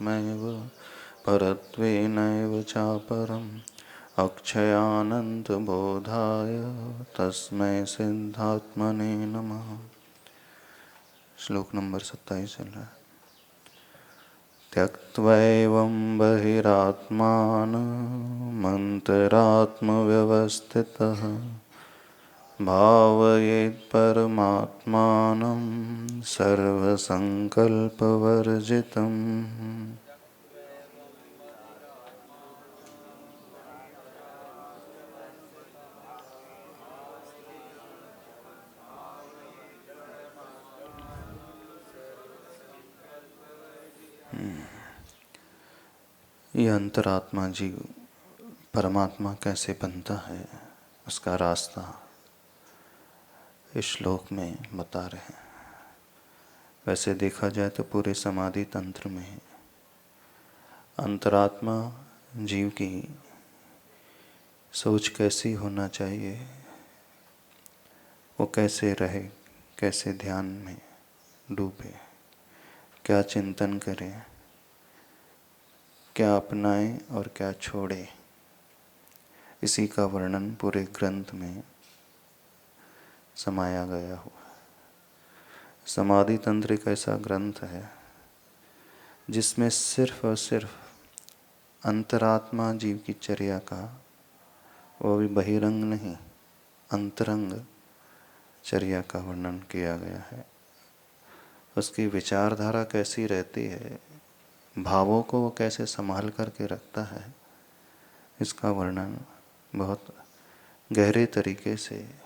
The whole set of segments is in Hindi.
मैव परत्वेनैव चापरम् अक्षयानन्तबोधाय तस्मै सिद्धात्मने नमः। श्लोक नंबर 27 चल रहा है। त्यक्त्वैवं बहिरात्मानमन्तरात्मव्यवस्थितः भावयेत् परमात्मानं सर्वसंकल्पवर्जितम्। यह अंतरात्मा जीव परमात्मा कैसे बनता है, उसका रास्ता इस श्लोक में बता रहे हैं। वैसे देखा जाए तो पूरे समाधि तंत्र में अंतरात्मा जीव की सोच कैसी होना चाहिए, वो कैसे रहे, कैसे ध्यान में डूबे, क्या चिंतन करे, क्या अपनाए और क्या छोड़े, इसी का वर्णन पूरे ग्रंथ में समाया गया हुआ है। समाधि तंत्र एक ऐसा ग्रंथ है जिसमें सिर्फ और सिर्फ अंतरात्मा जीव की चर्या का, वो भी बहिरंग नहीं अंतरंग चर्या का वर्णन किया गया है। उसकी विचारधारा कैसी रहती है, भावों को वो कैसे संभाल करके रखता है, इसका वर्णन बहुत गहरे तरीके से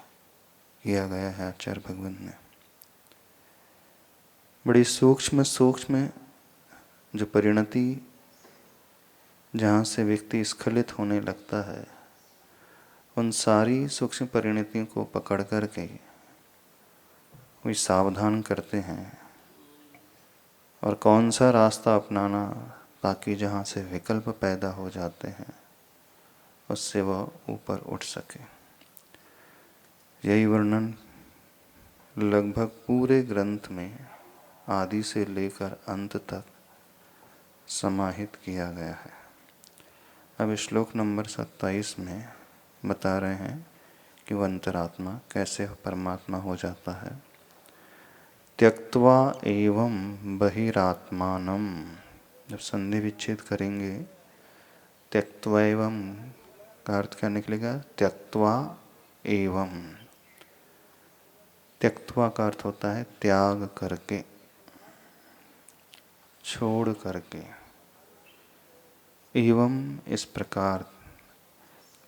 किया गया है आचार्य भगवत ने। बड़ी सूक्ष्म सूक्ष्म जो परिणति, जहाँ से व्यक्ति स्खलित होने लगता है, उन सारी सूक्ष्म परिणतियों को पकड़ करके वे सावधान करते हैं और कौन सा रास्ता अपनाना ताकि जहाँ से विकल्प पैदा हो जाते हैं उससे वह ऊपर उठ सके। यही वर्णन लगभग पूरे ग्रंथ में आदि से लेकर अंत तक समाहित किया गया है। अब श्लोक नंबर 27 में बता रहे हैं कि वह अंतरात्मा कैसे परमात्मा हो जाता है। त्यक्त्वा एवं बहिरात्मानम, जब संधि विच्छेद करेंगे त्यक्त्वा एवं का अर्थ क्या निकलेगा, त्यक्त्वा एवं। त्यक्त्वा का अर्थ होता है त्याग करके, छोड़ करके। एवं इस प्रकार,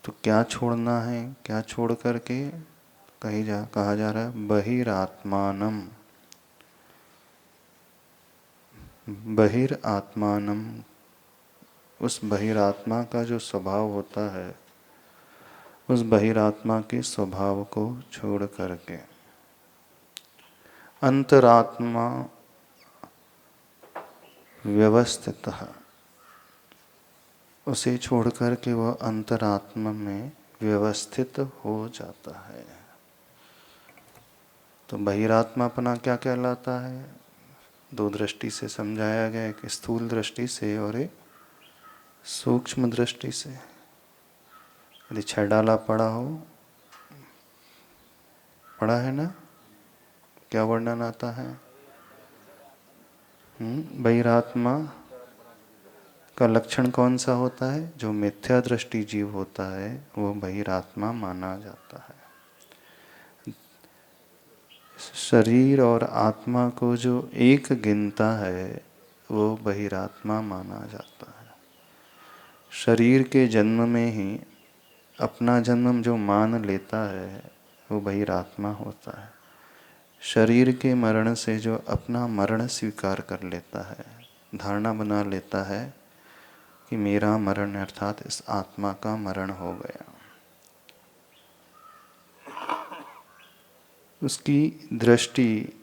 तो क्या छोड़ना है, क्या छोड़ करके कहा जा रहा है, बहिरात्मानम। बहिरात्मानम, उस बहिरात्मा का जो स्वभाव होता है, उस बहिरात्मा के स्वभाव को छोड़ करके अंतरात्मा व्यवस्थित, उसे छोड़ करके वह अंतरात्मा में व्यवस्थित हो जाता है। तो बहिरात्मापना क्या कहलाता है, दो दृष्टि से समझाया गया, एक स्थूल दृष्टि से और एक सूक्ष्म दृष्टि से। यदि छड़ाला पढ़ा हो, पढ़ा है ना, क्या वर्णन आता है, बहिरात्मा का लक्षण कौन सा होता है, जो मिथ्या दृष्टि जीव होता है वो बहिरात्मा माना जाता है। शरीर और आत्मा को जो एक गिनता है वो बहिरात्मा माना जाता है। शरीर के जन्म में ही अपना जन्म जो मान लेता है वो बहिरात्मा होता है। शरीर के मरण से जो अपना मरण स्वीकार कर लेता है, धारणा बना लेता है कि मेरा मरण अर्थात इस आत्मा का मरण हो गया, उसकी दृष्टि,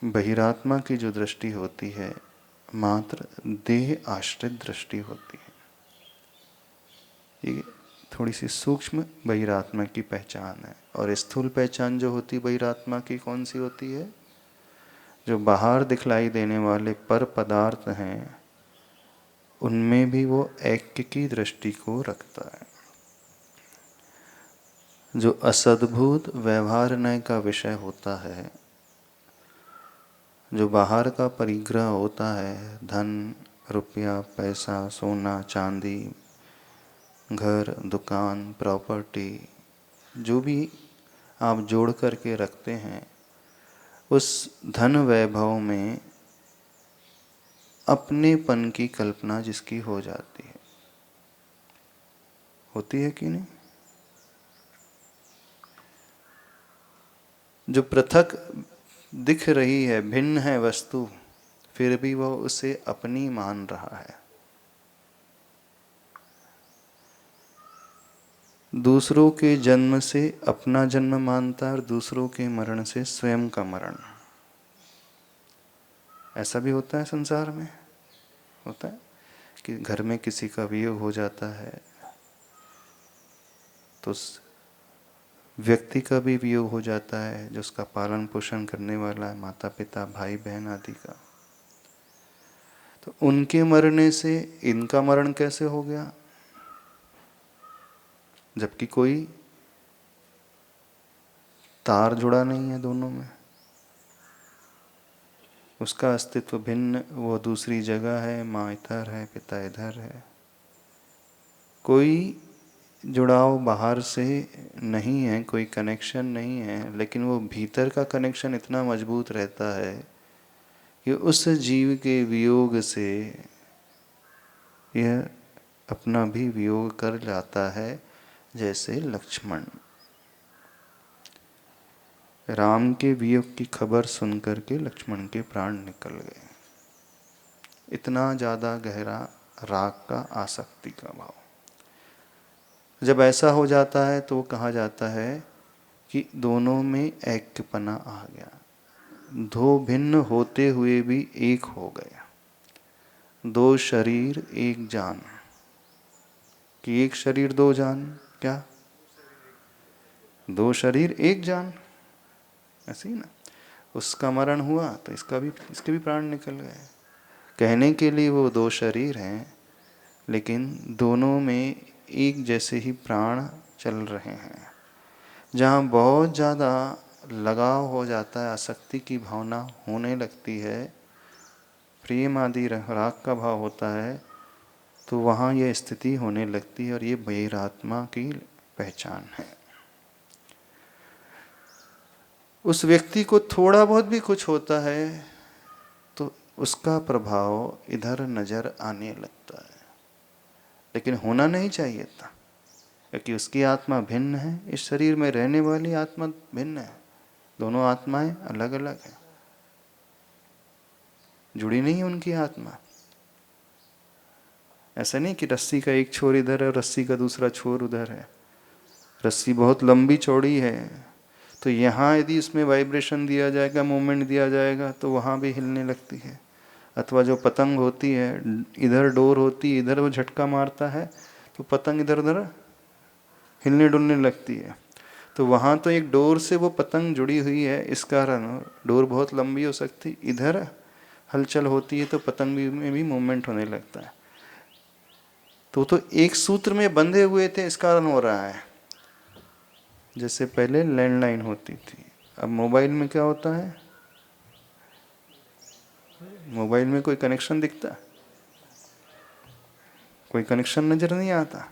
बहिरात्मा की जो दृष्टि होती है मात्र देह आश्रित दृष्टि होती है। ये थोड़ी सी सूक्ष्म बहिरात्मा की पहचान है। और स्थूल पहचान जो होती बहिरात्मा की कौन सी होती है, जो बाहर दिखलाई देने वाले पर पदार्थ हैं उनमें भी वो ऐक्य की दृष्टि को रखता है। जो असद्भुत व्यवहार नय का विषय होता है, जो बाहर का परिग्रह होता है, धन, रुपया, पैसा, सोना, चांदी, घर, दुकान, प्रॉपर्टी, जो भी आप जोड़ करके रखते हैं, उस धन वैभव में अपनेपन की कल्पना जिसकी हो जाती है, होती है कि नहीं? जो पृथक दिख रही है, भिन्न है वस्तु, फिर भी वह उसे अपनी मान रहा है। दूसरों के जन्म से अपना जन्म मानता है और दूसरों के मरण से स्वयं का मरण। ऐसा भी होता है संसार में, होता है कि घर में किसी का वियोग हो जाता है तो उस व्यक्ति का भी वियोग हो जाता है जो उसका पालन पोषण करने वाला है, माता पिता, भाई बहन आदि का। तो उनके मरने से इनका मरण कैसे हो गया, जबकि कोई तार जुड़ा नहीं है दोनों में। उसका अस्तित्व भिन्न, वो दूसरी जगह है, माँ इधर है, पिता इधर है। कोई जुड़ाव बाहर से नहीं है, कोई कनेक्शन नहीं है, लेकिन वो भीतर का कनेक्शन इतना मजबूत रहता है कि उस जीव के वियोग से यह अपना भी वियोग कर जाता है। जैसे लक्ष्मण, राम के वियोग की खबर सुनकर के लक्ष्मण के प्राण निकल गए। इतना ज़्यादा गहरा राग का, आसक्ति का भाव। जब ऐसा हो जाता है तो कहा जाता है कि दोनों में ऐक्यपना आ गया, दो भिन्न होते हुए भी एक हो गया। दो शरीर एक जान, कि एक शरीर दो जान, क्या दो शरीर एक जान, ऐसे ही ना। उसका मरण हुआ तो इसके भी प्राण निकल गए। कहने के लिए वो दो शरीर हैं, लेकिन दोनों में एक जैसे ही प्राण चल रहे हैं। जहाँ बहुत ज़्यादा लगाव हो जाता है, आसक्ति की भावना होने लगती है, प्रेम आदि राग का भाव होता है, तो वहाँ ये स्थिति होने लगती है और ये बहिरात्मा की पहचान है। उस व्यक्ति को थोड़ा बहुत भी कुछ होता है तो उसका प्रभाव इधर नज़र आने लगता है, लेकिन होना नहीं चाहिए था, क्योंकि उसकी आत्मा भिन्न है, इस शरीर में रहने वाली आत्मा भिन्न है। दोनों आत्माएं अलग अलग हैं, जुड़ी नहीं है उनकी आत्मा। ऐसा नहीं कि रस्सी का एक छोर इधर है और रस्सी का दूसरा छोर उधर है। रस्सी बहुत लंबी चौड़ी है, तो यहाँ यदि उसमें वाइब्रेशन दिया जाएगा, मूवमेंट दिया जाएगा, तो वहाँ भी हिलने लगती है। अथवा जो पतंग होती है, इधर डोर होती है, इधर वो झटका मारता है तो पतंग इधर उधर हिलने डुलने लगती है। तो वहाँ तो एक डोर से वो पतंग जुड़ी हुई है, इस कारण डोर बहुत लंबी हो सकती, इधर हलचल होती है तो पतंग में भी मूवमेंट होने लगता है। तो एक सूत्र में बंधे हुए थे, इस कारण हो रहा है। जैसे पहले लैंडलाइन होती थी, अब मोबाइल में क्या होता है, मोबाइल में कोई कनेक्शन दिखता, कोई कनेक्शन नजर नहीं आता,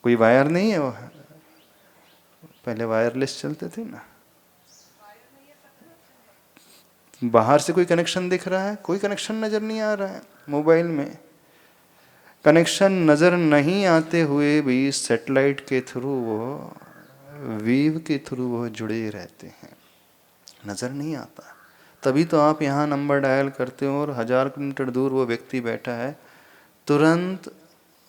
कोई वायर नहीं है। वो पहले वायरलेस चलते थे ना, बाहर से कोई कनेक्शन दिख रहा है, कोई कनेक्शन नजर नहीं आ रहा है। मोबाइल में कनेक्शन नजर नहीं आते हुए भी सैटेलाइट के थ्रू वो, वेव के थ्रू वो जुड़े रहते हैं, नजर नहीं आता। तभी तो आप यहाँ नंबर डायल करते हो और 1000 किलोमीटर दूर वो व्यक्ति बैठा है, तुरंत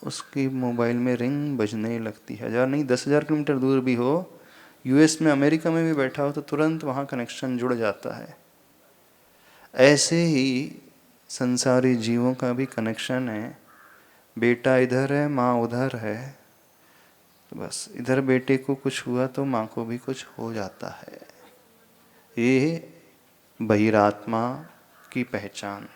उसकी मोबाइल में रिंग बजने लगती है। 1000 नहीं, 10,000 किलोमीटर दूर भी हो, यूएस में, अमेरिका में भी बैठा हो, तो तुरंत वहाँ कनेक्शन जुड़ जाता है। ऐसे ही संसारी जीवों का भी कनेक्शन है। बेटा इधर है, माँ उधर है, तो बस इधर बेटे को कुछ हुआ तो माँ को भी कुछ हो जाता है। ये बहिरात्मा की पहचान।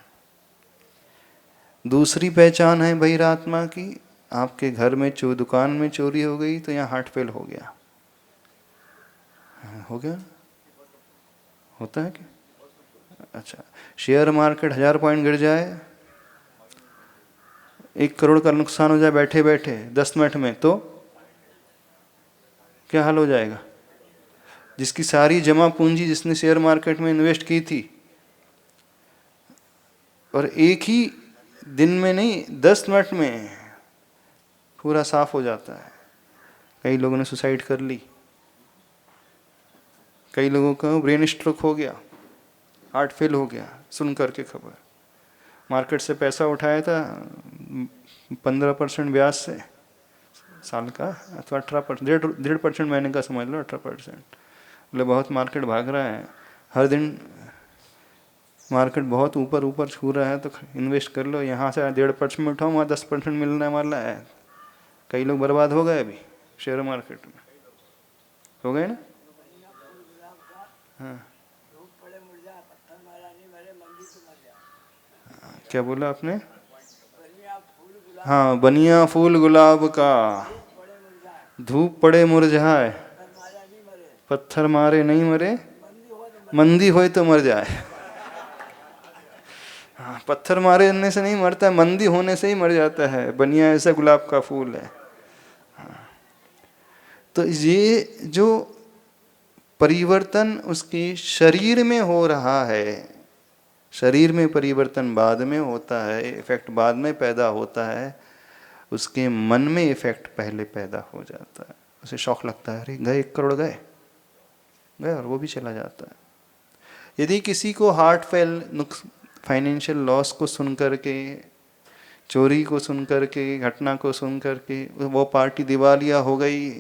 दूसरी पहचान है बहिरात्मा की, आपके घर में दुकान में चोरी हो गई तो यहाँ हार्ट फेल हो गया, हो गया, होता है क्या? अच्छा, शेयर मार्केट 1000 पॉइंट गिर जाए, 1 करोड़ का नुकसान हो जाए बैठे बैठे 10 मिनट में, तो क्या हाल हो जाएगा? जिसकी सारी जमा पूंजी जिसने शेयर मार्केट में इन्वेस्ट की थी, और एक ही दिन में नहीं 10 मिनट में पूरा साफ हो जाता है। कई लोगों ने सुसाइड कर ली, कई लोगों का ब्रेन स्ट्रोक हो गया, हार्ट फेल हो गया, सुन करके खबर। मार्केट से पैसा उठाया था 15% ब्याज से साल का, अथवा 18%, 1.5% महीने का समझ लो, 18%। बोले बहुत मार्केट भाग रहा है, हर दिन मार्केट बहुत ऊपर ऊपर छू रहा है, तो इन्वेस्ट कर लो, यहाँ से 1.5% में उठाओ, वहाँ 10% मिलने वाला है। कई लोग बर्बाद हो गए अभी शेयर मार्केट में, हो गए ना। हाँ, क्या बोला आपने? हाँ, बनिया फूल गुलाब का, धूप पड़े मुरझाए, पत्थर मारे नहीं मरे, मंदी होए तो मर जाए। हाँ, पत्थर मारने से नहीं मरता है, मंदी होने से ही मर जाता है। बनिया ऐसा गुलाब का फूल है। हाँ। तो ये जो परिवर्तन उसके शरीर में हो रहा है, शरीर में परिवर्तन बाद में होता है, इफेक्ट बाद में पैदा होता है, उसके मन में इफेक्ट पहले पैदा हो जाता है। उसे शौक लगता है, अरे गए 1 करोड़ गए, और वो भी चला जाता है। यदि किसी को हार्ट फेल, फाइनेंशियल लॉस को सुन करके, चोरी को सुन करके, घटना को सुन करके, वो पार्टी दिवालिया हो गई,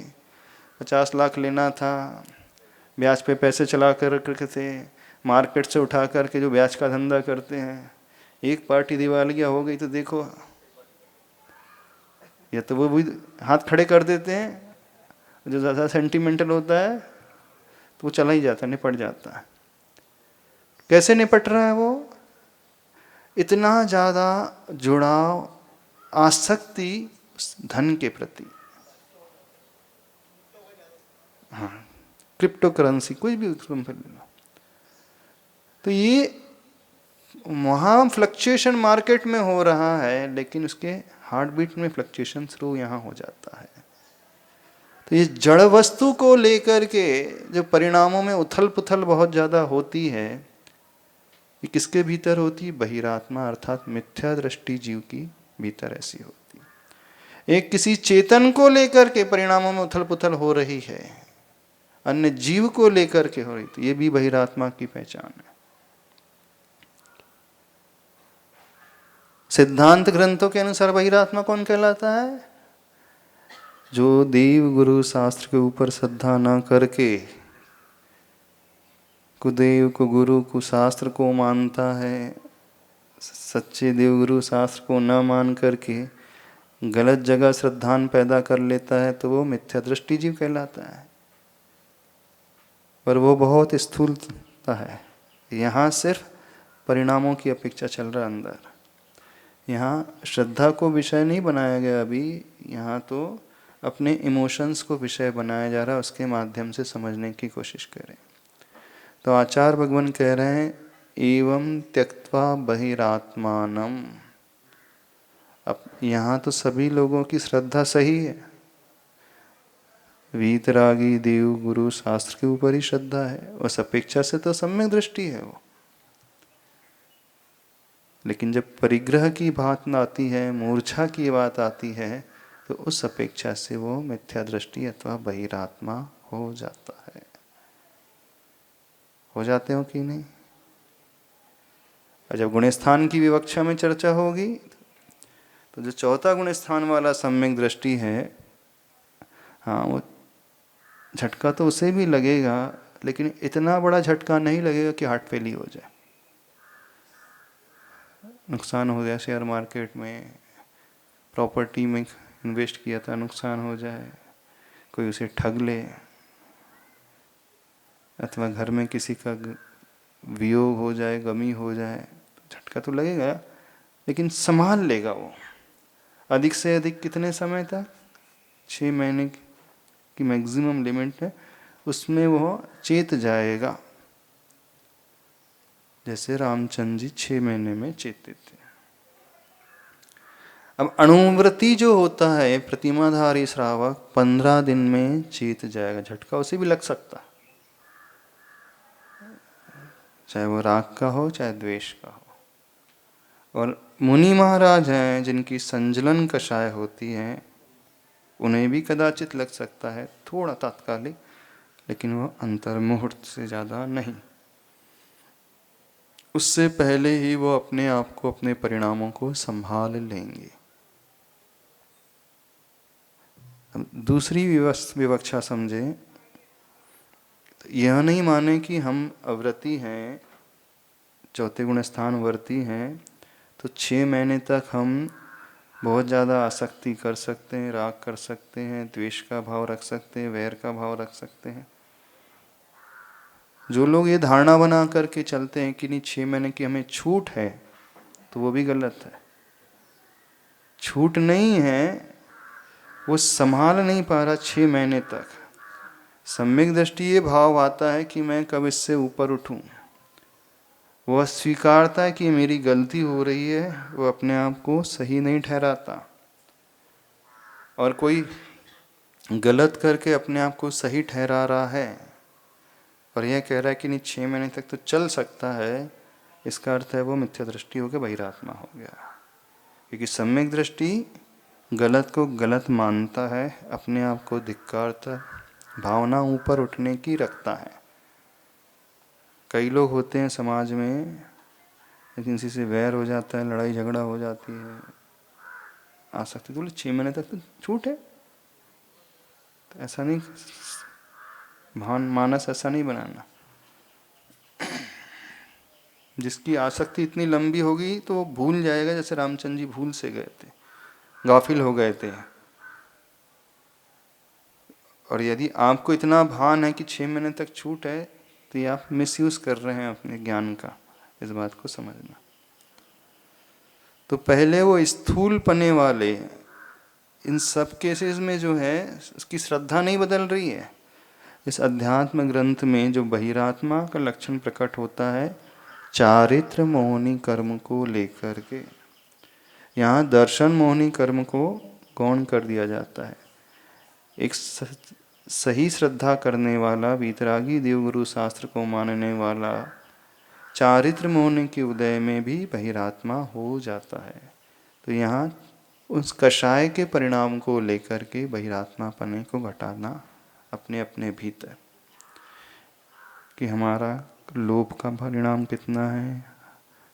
50 लाख लेना था, ब्याज पे पैसे चला करके थे, मार्केट से उठा करके जो ब्याज का धंधा करते हैं, एक पार्टी दिवालिया हो गई तो देखो, या तो वो भी हाथ खड़े कर देते हैं, जो ज़्यादा सेंटिमेंटल होता है तो वो चला ही जाता है, निपट जाता है। कैसे निपट रहा है वो? इतना ज़्यादा जुड़ाव, आसक्ति धन के प्रति। हाँ, क्रिप्टो करेंसी, कोई भी उसमें ले लो, तो ये वहाँ फ्लक्चुएशन मार्केट में हो रहा है, लेकिन उसके हार्ट बीट में फ्लक्चुएशन थ्रू यहाँ हो जाता है। तो ये जड़ वस्तु को लेकर के जो परिणामों में उथल पुथल बहुत ज़्यादा होती है, ये किसके भीतर होती है? बहिरात्मा अर्थात मिथ्या दृष्टि जीव की भीतर ऐसी होती है। एक किसी चेतन को लेकर के परिणामों में उथल पुथल हो रही है, अन्य जीव को लेकर के हो रही, तो ये भी बहिरात्मा की पहचान है। सिद्धांत ग्रंथों के अनुसार बहिरात्मा कौन कहलाता है? जो देव गुरु शास्त्र के ऊपर श्रद्धा न करके, कुदेव को गुरु को शास्त्र को मानता है, सच्चे देव गुरु शास्त्र को न मान करके गलत जगह श्रद्धान पैदा कर लेता है, तो वो मिथ्या दृष्टि जीव कहलाता है। पर वो बहुत स्थूलता है। यहाँ सिर्फ परिणामों की अपेक्षा चल रहा है अंदर। यहाँ श्रद्धा को विषय नहीं बनाया गया अभी, यहाँ तो अपने इमोशंस को विषय बनाया जा रहा है, उसके माध्यम से समझने की कोशिश करें। तो आचार्य भगवान कह रहे हैं, एवं त्यक्त्वा बहिरात्मानम। अब यहाँ तो सभी लोगों की श्रद्धा सही है, वीतरागी देव गुरु शास्त्र के ऊपर ही श्रद्धा है, उस अपेक्षा से तो सम्यक दृष्टि है वो। लेकिन जब परिग्रह की बात आती है, मूर्छा की बात आती है, तो उस अपेक्षा से वो मिथ्या दृष्टि अथवा बहिरात्मा हो जाता है। हो जाते हो कि नहीं? और जब गुणस्थान की विवक्षा में चर्चा होगी, तो जो चौथा गुणस्थान वाला सम्यक दृष्टि है, हाँ, वो झटका तो उसे भी लगेगा, लेकिन इतना बड़ा झटका नहीं लगेगा कि हार्ट फेल ही हो जाए। नुकसान हो गया शेयर मार्केट में, प्रॉपर्टी में इन्वेस्ट किया था, नुकसान हो जाए, कोई उसे ठग ले, अथवा घर में किसी का वियोग हो जाए, गमी हो जाए, झटका तो लगेगा, लेकिन संभाल लेगा वो। अधिक से अधिक कितने समय तक? 6 महीने की मैक्सिमम लिमिट है, उसमें वो चेत जाएगा। जैसे रामचंद्र जी 6 महीने में चेते थे। अब अणुव्रती जो होता है प्रतिमाधारी श्रावक 15 दिन में चेत जाएगा। झटका उसे भी लग सकता है, चाहे वो राग का हो चाहे द्वेष का हो। और मुनि महाराज हैं जिनकी संजलन कषाय होती है, उन्हें भी कदाचित लग सकता है, थोड़ा तात्कालिक, लेकिन वह अंतर्मुहूर्त से ज़्यादा नहीं। उससे पहले ही वो अपने आप को, अपने परिणामों को संभाल लेंगे। दूसरी विवक्षा समझे, यह नहीं माने कि हम अव्रती हैं, चौथे गुण स्थान वर्ती हैं, तो 6 महीने तक हम बहुत ज़्यादा आसक्ति कर सकते हैं, राग कर सकते हैं, द्वेष का भाव रख सकते हैं, वैर का भाव रख सकते हैं। जो लोग ये धारणा बना करके चलते हैं कि नहीं 6 महीने की हमें छूट है, तो वो भी गलत है। छूट नहीं है, वो संभाल नहीं पा रहा 6 महीने तक। सम्यक दृष्टि ये भाव आता है कि मैं कब इससे ऊपर उठूं। वह स्वीकारता है कि मेरी गलती हो रही है, वो अपने आप को सही नहीं ठहराता। और कोई गलत करके अपने आप को सही ठहरा रहा है और यह कह रहा है कि नहीं 6 महीने तक तो चल सकता है, इसका अर्थ है वो मिथ्या दृष्टि हो गया, बहिरात्मा हो गया। क्योंकि सम्यक दृष्टि गलत को गलत मानता है, अपने आप को धिक्कारता, भावना ऊपर उठने की रखता है। कई लोग होते हैं समाज में, लेकिन किसी से वैर हो जाता है, लड़ाई झगड़ा हो जाती है, आसक्ति, तो बोले 6 महीने तक तो छूट है। तो ऐसा नहीं, मानस ऐसा नहीं बनाना। जिसकी आसक्ति इतनी लंबी होगी तो वो भूल जाएगा, जैसे रामचंद्र जी भूल से गए थे, गाफिल हो गए थे। और यदि आपको इतना भान है कि 6 महीने तक छूट है, तो ये आप मिसयूज कर रहे हैं अपने ज्ञान का, इस बात को समझना। तो पहले वो स्थूल पने वाले, इन सब केसेस में जो है उसकी श्रद्धा नहीं बदल रही है। इस अध्यात्म ग्रंथ में जो बहिरात्मा का लक्षण प्रकट होता है, चारित्र मोहनी कर्म को लेकर के, यहाँ दर्शन मोहनी कर्म को गौण कर दिया जाता है। एक सही श्रद्धा करने वाला, वीतरागी देवगुरु शास्त्र को मानने वाला, चारित्र मोहनी के उदय में भी बहिरात्मा हो जाता है। तो यहाँ उस कषाय के परिणाम को लेकर के बहिरात्मा पने को घटाना अपने अपने भीतर, कि हमारा लोभ का परिणाम कितना है,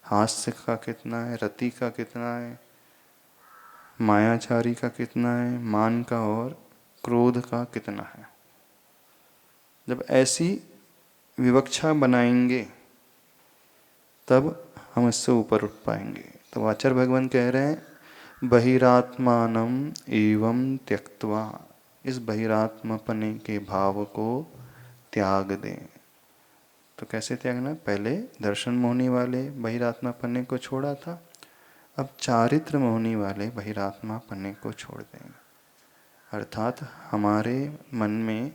हास्य का कितना है, रति का कितना है, मायाचारी का कितना है, मान का और क्रोध का कितना है। जब ऐसी विवक्षा बनाएंगे तब हम इससे ऊपर उठ पाएंगे। तो आचार्य भगवान कह रहे हैं, बहिरात्मानम एवं त्यक्त्वा, इस बहिरात्मपने के भाव को त्याग दें। तो कैसे त्यागना? पहले दर्शन मोहनी वाले बहिरात्मापने को छोड़ा था, अब चारित्र मोहनी वाले बहिरात्मापने को छोड़ देंगे। अर्थात हमारे मन में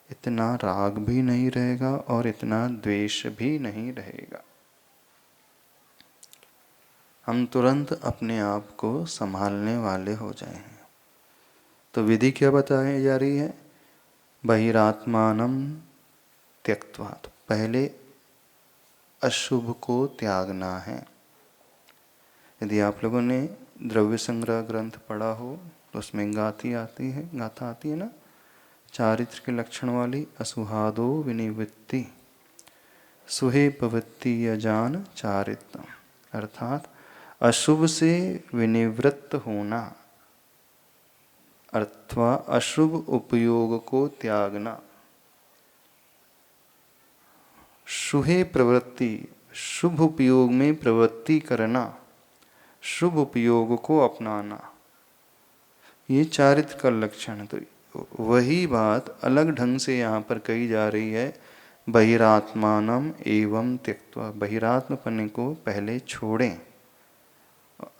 इतना राग भी नहीं रहेगा और इतना द्वेष भी नहीं रहेगा। हम तुरंत अपने आप को संभालने वाले हो जाएंगे। तो विधि क्या बताई जा रही है? बहिरात्मानम त्यक्त्वा, तो पहले अशुभ को त्यागना है। यदि आप लोगों ने द्रव्य संग्रह ग्रंथ पढ़ा हो तो उसमें गाथा आती है ना, चारित्र के लक्षण वाली, असुहादो विनिवृत्ति सुहे पवृत्ति यजान चारित्रम, अर्थात अशुभ से विनिवृत्त होना अथवा अशुभ उपयोग को त्यागना। शुहे प्रवृत्ति, शुभ उपयोग में प्रवृत्ति करना, शुभ उपयोग को अपनाना, ये चारित्र का लक्षण है। तो वही बात अलग ढंग से यहाँ पर कही जा रही है, बहिरात्मानम एवं त्यक्त्वा, बहिरात्मपने को पहले छोड़ें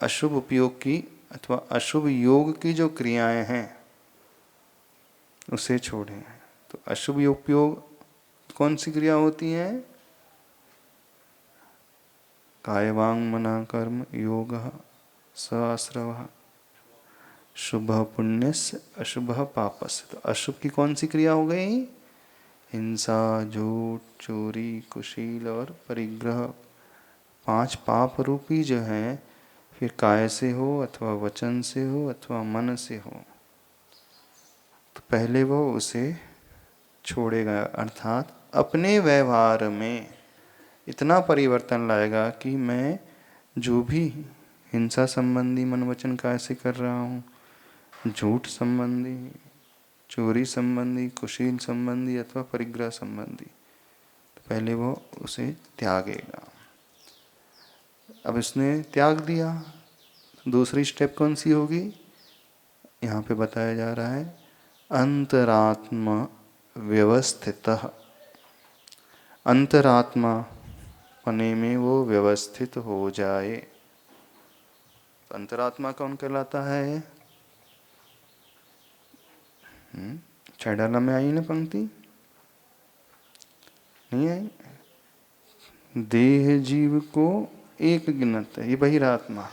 अशुभ उपयोग की अथवा अशुभ योग की जो क्रियाएं हैं उसे छोड़ें। तो अशुभ उपयोग कौन सी क्रिया होती है? काय वांग मना कर्म योग सहस्रव शुभ पुण्यस्य अशुभ पापस्य। तो अशुभ की कौन सी क्रिया हो गई? हिंसा, झूठ, चोरी, कुशील और परिग्रह। 5 पाप रूपी जो है, फिर काय से हो अथवा वचन से हो अथवा मन से हो, तो पहले वो उसे छोड़ेगा, अर्थात अपने व्यवहार में इतना परिवर्तन लाएगा कि मैं जो भी हिंसा संबंधी मन वचन काय से कर रहा हूँ, झूठ संबंधी, चोरी संबंधी, कुशील संबंधी अथवा परिग्रह संबंधी, तो पहले वो उसे त्यागेगा। अब इसने त्याग दिया, दूसरी स्टेप कौन सी होगी? यहाँ पे बताया जा रहा है अंतरात्मा व्यवस्थितः। अंतरात्मा पने में वो व्यवस्थित हो जाए। अंतरात्मा कौन कहलाता है? छैडाला में आई ना पंक्ति? नहीं आई? देह जीव को एक गिनत है, ये बहिरात्मा।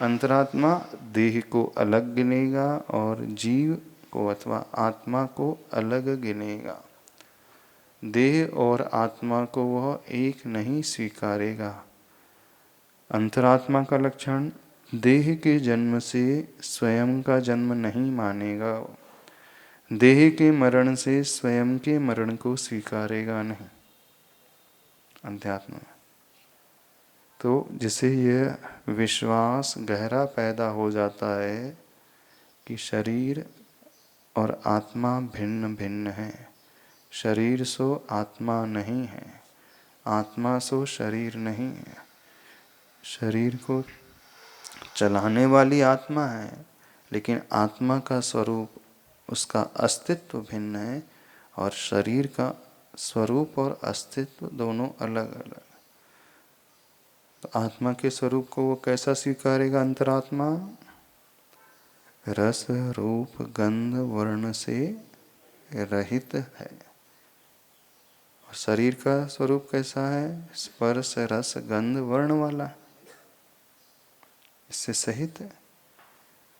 अंतरात्मा देह को अलग गिनेगा और जीव को अथवा आत्मा को अलग गिनेगा। देह और आत्मा को वह एक नहीं स्वीकारेगा। अंतरात्मा का लक्षण देह के जन्म से स्वयं का जन्म नहीं मानेगा, देह के मरण से स्वयं के मरण को स्वीकारेगा नहीं अध्यात्म में। तो जिसे यह विश्वास गहरा पैदा हो जाता है कि शरीर और आत्मा भिन्न भिन्न है, शरीर सो आत्मा नहीं है, आत्मा सो शरीर नहीं है, शरीर को चलाने वाली आत्मा है, लेकिन आत्मा का स्वरूप, उसका अस्तित्व भिन्न है और शरीर का स्वरूप और अस्तित्व दोनों अलग अलग। तो आत्मा के स्वरूप को वो कैसा स्वीकारेगा? अंतरात्मा रस रूप गंध वर्ण से रहित है। और शरीर का स्वरूप कैसा है? स्पर्श रस गंध वर्ण वाला, इससे सहित है।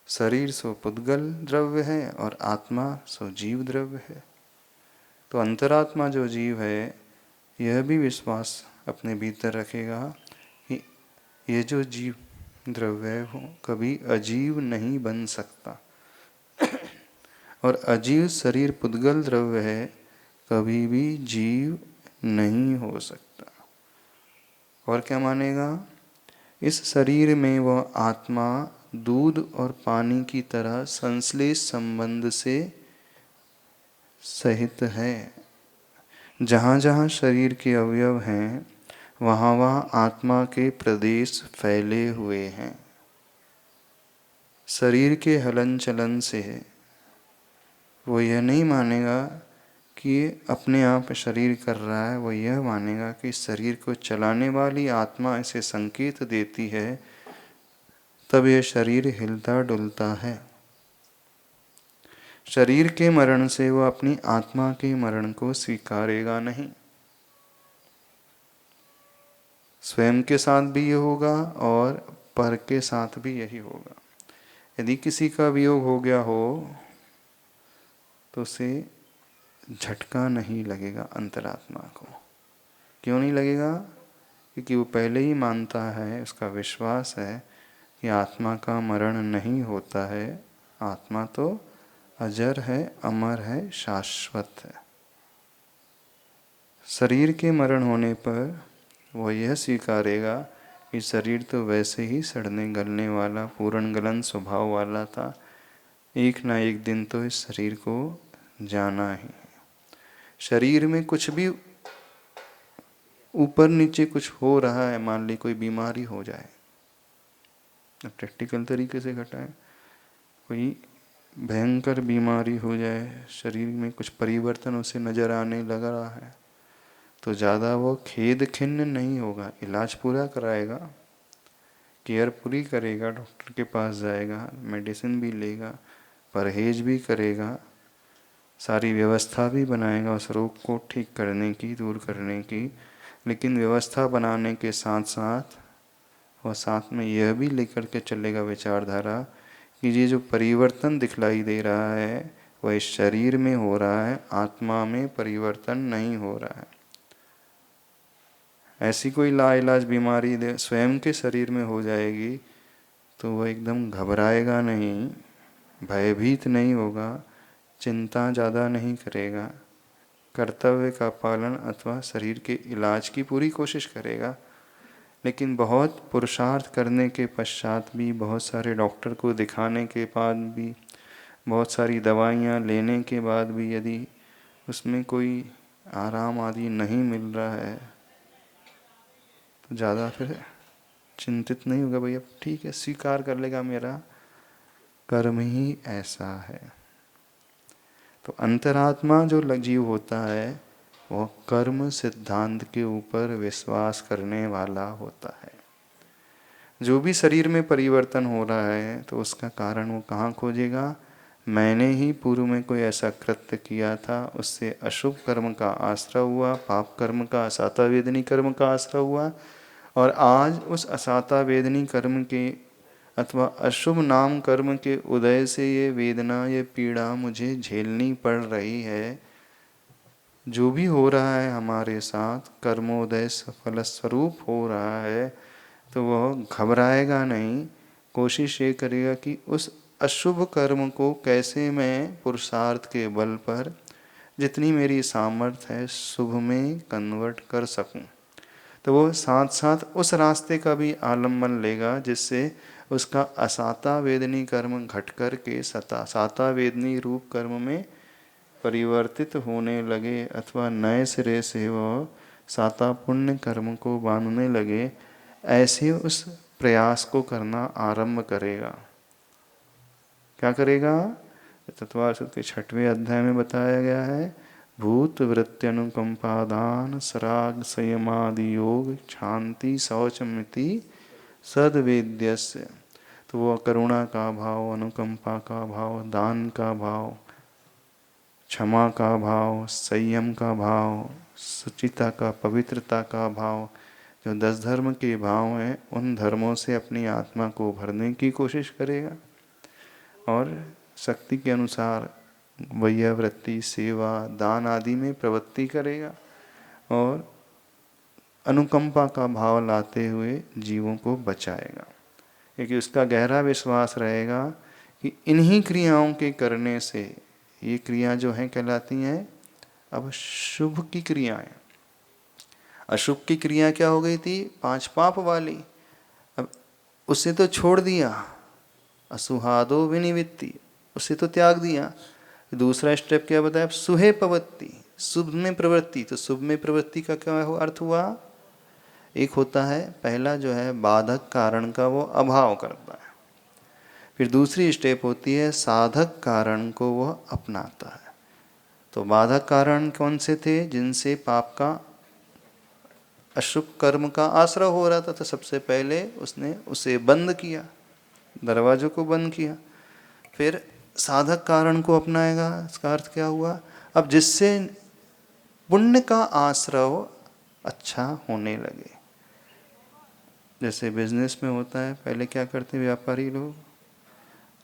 शरीर सो पुद्गल द्रव्य है और आत्मा सो जीव द्रव्य है। तो अंतरात्मा जो जीव है, यह भी विश्वास अपने भीतर रखेगा कि ये जो जीव द्रव्य है वो कभी अजीव नहीं बन सकता, और अजीव शरीर पुद्गल द्रव्य है, कभी भी जीव नहीं हो सकता। और क्या मानेगा? इस शरीर में वह आत्मा दूध और पानी की तरह संश्लेष संबंध से सहित है। जहाँ जहाँ शरीर के अवयव हैं, वहाँ वहाँ आत्मा के प्रदेश फैले हुए हैं। शरीर के हलन चलन से वो यह नहीं मानेगा कि अपने आप शरीर कर रहा है, वो यह मानेगा कि शरीर को चलाने वाली आत्मा इसे संकेत देती है, तब यह शरीर हिलता डुलता है। शरीर के मरण से वह अपनी आत्मा के मरण को स्वीकारेगा नहीं। स्वयं के साथ भी ये होगा और पर के साथ भी यही होगा। यदि किसी का वियोग हो गया हो तो उसे झटका नहीं लगेगा अंतरात्मा को। क्यों नहीं लगेगा? क्योंकि वो पहले ही मानता है, उसका विश्वास है कि आत्मा का मरण नहीं होता है, आत्मा तो अजर है, अमर है, शाश्वत है। शरीर के मरण होने पर वह यह स्वीकारेगा कि शरीर तो वैसे ही सड़ने गलने वाला पूर्ण गलन स्वभाव वाला था, एक ना एक दिन तो इस शरीर को जाना ही है। शरीर में कुछ भी ऊपर नीचे कुछ हो रहा है, मान ली कोई बीमारी हो जाए, प्रैक्टिकल तरीके से घटाए, कोई भयंकर बीमारी हो जाए, शरीर में कुछ परिवर्तन उसे नजर आने लग रहा है, तो ज़्यादा वो खेद खिन्न नहीं होगा, इलाज पूरा कराएगा, केयर पूरी करेगा, डॉक्टर के पास जाएगा, मेडिसिन भी लेगा, परहेज भी करेगा, सारी व्यवस्था भी बनाएगा उस रोग को ठीक करने की, दूर करने की। लेकिन व्यवस्था बनाने के साथ साथ और साथ में यह भी लेकर के चलेगा विचारधारा कि ये जो परिवर्तन दिखलाई दे रहा है वह इस शरीर में हो रहा है, आत्मा में परिवर्तन नहीं हो रहा है। ऐसी कोई लाइलाज बीमारी स्वयं के शरीर में हो जाएगी तो वह एकदम घबराएगा नहीं, भयभीत नहीं होगा, चिंता ज़्यादा नहीं करेगा, कर्तव्य का पालन अथवा शरीर के इलाज की पूरी कोशिश करेगा। लेकिन बहुत पुरुषार्थ करने के पश्चात भी, बहुत सारे डॉक्टर को दिखाने के बाद भी, बहुत सारी दवाइयाँ लेने के बाद भी यदि उसमें कोई आराम आदि नहीं मिल रहा है तो ज़्यादा फिर चिंतित नहीं होगा। भाई अब ठीक है, स्वीकार कर लेगा मेरा कर्म ही ऐसा है। तो अंतरात्मा जो जीव होता है वह कर्म सिद्धांत के ऊपर विश्वास करने वाला होता है। जो भी शरीर में परिवर्तन हो रहा है तो उसका कारण वो कहाँ खोजेगा? मैंने ही पूर्व में कोई ऐसा कृत्य किया था, उससे अशुभ कर्म का आश्रय हुआ, पाप कर्म का, असाता वेदनी कर्म का आश्रय हुआ, और आज उस असाता वेदनी कर्म के अथवा अशुभ नाम कर्म के उदय से ये वेदना, ये पीड़ा मुझे झेलनी पड़ रही है। जो भी हो रहा है हमारे साथ कर्मोदय फलस्वरूप हो रहा है, तो वह घबराएगा नहीं, कोशिश ये करेगा कि उस अशुभ कर्म को कैसे मैं पुरुषार्थ के बल पर जितनी मेरी सामर्थ्य है शुभ में कन्वर्ट कर सकूं। तो वो साथ साथ उस रास्ते का भी आलम्बन लेगा जिससे उसका असाता वेदनी कर्म घट कर के साता वेदनी रूप कर्म में परिवर्तित होने लगे, अथवा नए सिरे से वह साता पुण्य कर्म को बांधने लगे। ऐसे उस प्रयास को करना आरंभ करेगा। क्या करेगा? तत्वार्थ के 6वें अध्याय में बताया गया है, भूत वृत्ति अनुकंपादान सराग संयमादि योग शांति शौचमिति सद्वेद्यस्य। तो वह करुणा का भाव, अनुकंपा का भाव, दान का भाव, क्षमा का भाव, संयम का भाव, सुचिता का, पवित्रता का भाव, जो 10 धर्म के भाव हैं उन धर्मों से अपनी आत्मा को भरने की कोशिश करेगा और शक्ति के अनुसार वैयावृत्ति, सेवा, दान आदि में प्रवृत्ति करेगा और अनुकंपा का भाव लाते हुए जीवों को बचाएगा। क्योंकि उसका गहरा विश्वास रहेगा कि इन्हीं क्रियाओं के करने से, ये क्रिया जो हैं कहलाती हैं अब शुभ की क्रियाएं। अशुभ की क्रिया क्या हो गई थी? 5 पाप वाली। अब उसे तो छोड़ दिया, असुहादो विनिवृत्ति, उसे तो त्याग दिया। दूसरा स्टेप क्या बताया? सुहे पवत्ति, शुभ में प्रवृत्ति। तो शुभ में प्रवृत्ति का क्या अर्थ हुआ? एक होता है पहला जो है बाधक कारण का वो अभाव करता है, फिर दूसरी स्टेप होती है साधक कारण को वह अपनाता है। तो बाधक कारण कौन से थे? जिनसे पाप का, अशुभ कर्म का आश्रय हो रहा था, तो सबसे पहले उसने उसे बंद किया, दरवाजों को बंद किया। फिर साधक कारण को अपनाएगा। इसका अर्थ क्या हुआ? अब जिससे पुण्य का आश्रय अच्छा होने लगे। जैसे बिजनेस में होता है, पहले क्या करते हैं व्यापारी लोग?